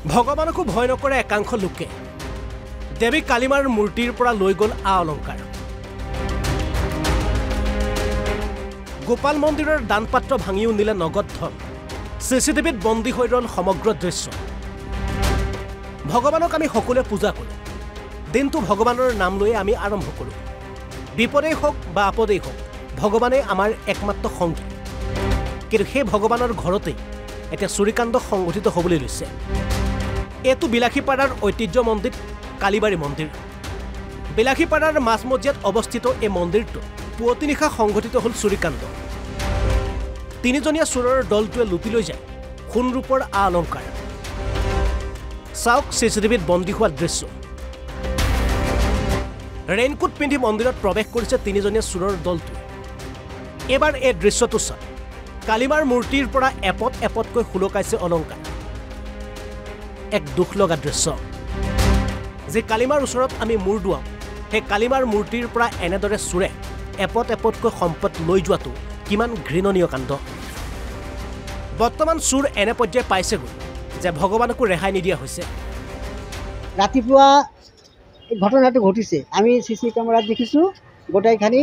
ভগৱানকো ভয় নকৰে একাংশ লোকে দেৱী কালিমাৰ মূৰ্তিৰ পৰা লৈ গ'ল আ অলংকাৰ গোপাল মন্দিৰৰ দানপাত্ৰ ভাঙিও নিলে নগদ ধন চিচিটিভিত বন্দী হৈ ৰল সমগ্ৰ দৃশ্য ভগৱানক আমি সকলোৱে পূজা কৰোঁ দিনটো ভগৱানৰ নাম লৈ আমি আৰম্ভ কৰোঁ বিপদেই হওক বা আপদেই হওক ভগৱানে আমাৰ একমাত্ৰ সংগী কিন্তু সেই ভগৱানৰ ঘৰতেই এতিয়া চুৰিকাণ্ড সংঘটিত হ'বলৈ লৈছে এইটো বিলাসীপাৰাৰ ঐতিহ্য মন্দিৰ কালীবাৰী মন্দিৰ বিলাসীপাৰাৰ মাজমজিয়াত অৱস্থিত এই মন্দিৰটো পুৱতি নিশা সংঘটিত হ'ল চুৰিকাণ্ড তিনিজনীয়া চোৰৰ দলটোৱে লুটি লৈ যায় সোণ ৰূপৰ আ অলংকাৰ চাওক চিচিটিভিত বন্দী হোৱা দৃশ্য ৰেইনকোট পিন্ধি মন্দিৰত প্ৰৱেশ কৰিছে তিনিজনীয়া চোৰৰ দলটো এবাৰ এই দৃশ্যটো চাওক কালিমাৰ মূৰ্তিৰ পৰা এপত এপতকৈ সুলকাইছে অলংকাৰ এক দুখ লগা দৃশ্য যে কালিমাৰ ওচৰত আমি মূৰ দুৱাওঁ সেই কালিমাৰ মূৰ্তিৰ পৰা এনেদৰে চোৰে এপত এপতকৈ সম্পদ লৈ যোৱাটো কিমান ঘৃণনীয় কাণ্ড বৰ্তমান চোৰ এনে পৰ্যায় পাইছেগৈ যে ভগৱানকো ৰেহাই নিদিয়া হৈছে ৰাতিপুৱা ঘটনাটো ঘটিছে আমি চিচি কেমেৰাত দেখিছোঁ গোটেইখিনি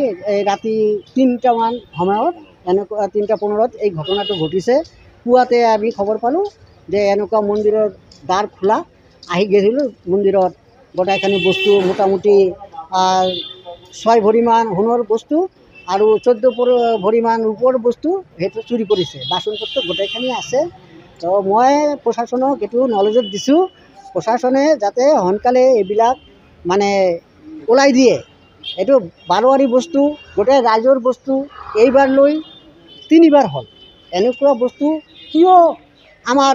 ৰাতি ৩টামান সময়ত এনেকুৱা ৩:১৫ এই ঘটনাটো ঘটিছে পুৱাতে আমি খবৰ পালোঁ যে এনেকুৱা মন্দিৰৰ দ্বাৰ খোলা আহি গৈছিলোঁ মন্দিৰত গোটেইখিনি বস্তু মোটামুটি ৬ ভৰিমান সোণৰ বস্তু আৰু ১৪ ভৰিমান ৰূপৰ বস্তু সেইটো চুৰি কৰিছে বাচন পত্ৰ গোটেইখিনি আছে তো মই প্ৰশাসনক এইটো নলেজত দিছোঁ প্ৰশাসনে যাতে সোনকালে এইবিলাক মানে ওলাই দিয়ে এইটো বাৰোৱাৰী বস্তু গোটেই ৰাইজৰ বস্তু এইবাৰ লৈ ৩বাৰ হ'ল এনেকুৱা বস্তু কিয় আমাৰ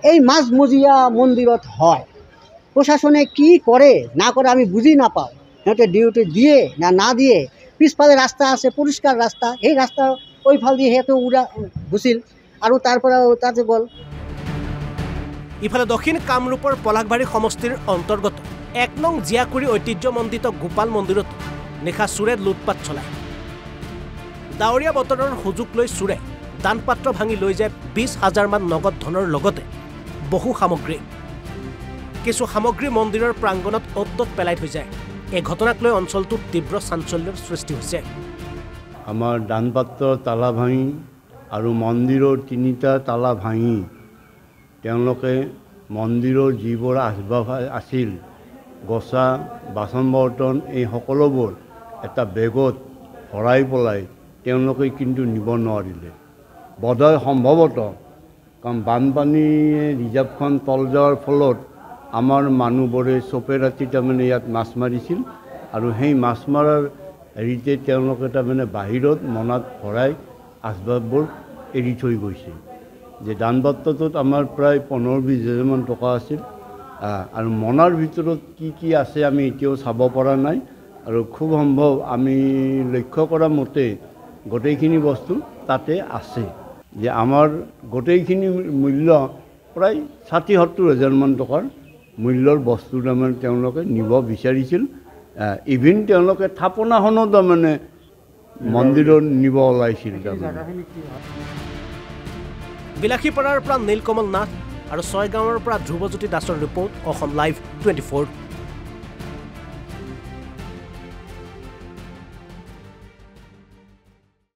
এই মাজমজিয়া মন্দিৰত হয় প্ৰশাসনে কি কৰে না কৰে আমি বুজি নাপাওঁ সিহঁতে ডিউটি দিয়ে না দিয়ে পিছফালে ৰাস্তা আছে পৰিষ্কাৰ ৰাস্তা সেই ৰাস্তা ওইফাল দি সিহঁতে উৰা গুচিল আৰু তাৰ পৰা তাতে গ'ল ইফালে দক্ষিণ কামৰূপৰ পলাশবাৰী সমষ্টিৰ অন্তৰ্গত ১ নং জিয়াকুৰি ঐতিহ্যমণ্ডিত গোপাল মন্দিৰত নিশা চোৰে লুটপাট চলায় ডাৱৰীয়া বতৰৰ সুযোগ লৈ চোৰে দানপাত্ৰ ভাঙি লৈ যায় ২০,০০০ মান নগদ ধনৰ লগতে বহু সামগ্ৰী কিছু সামগ্ৰী মন্দিৰৰ প্ৰাংগণত অ'ত পেলাই থৈ যায় এই ঘটনাক লৈ অঞ্চলটোত তীব্ৰ চাঞ্চল্যৰ সৃষ্টি হৈছে আমাৰ দানপাত্ৰৰ তালা ভাঙি আৰু মন্দিৰৰ ৩টা তালা ভাঙি তেওঁলোকে মন্দিৰৰ যিবোৰ আচবাব আছিল গছা বাচন বৰ্তন এই সকলোবোৰ এটা বেগত ভৰাই পেলাই তেওঁলোকে কিন্তু নিব নোৱাৰিলে বোধহয় সম্ভৱতঃ কাৰণ বানপানীয়ে ৰিজাৰ্ভখন তল যোৱাৰ ফলত আমাৰ মানুহবোৰে চপে ৰাতি তাৰমানে ইয়াত মাছ মাৰিছিল আৰু সেই মাছ মৰাৰ হেৰিতে তেওঁলোকে তাৰমানে বাহিৰত মনাত ভৰাই আচবাববোৰ এৰি থৈ গৈছে যে দানপাত্ৰটোত আমাৰ প্ৰায় ১৫-২০ হাজাৰমান টকা আছিল আৰু মনাৰ ভিতৰত কি আছে আমি এতিয়াও চাব পৰা নাই আৰু খুব সম্ভৱ আমি লক্ষ্য কৰা মতে গোটেইখিনি বস্তু তাতে আছে যে আমাৰ গোটেইখিনি মূল্য প্ৰায় ৬০-৭০ হাজাৰমান টকাৰ মূল্যৰ বস্তু তাৰমানে তেওঁলোকে নিব বিচাৰিছিল ইভিন তেওঁলোকে থাপনাখনো তাৰমানে মন্দিৰত নিব ওলাইছিল বিলাসীপাৰাৰ পৰা নীলকমল নাথ আৰু ছয়গাঁৱৰ পৰা ধ্ৰুৱজ্যোতি দাসৰ ৰিপৰ্ট অসম লাইভ 24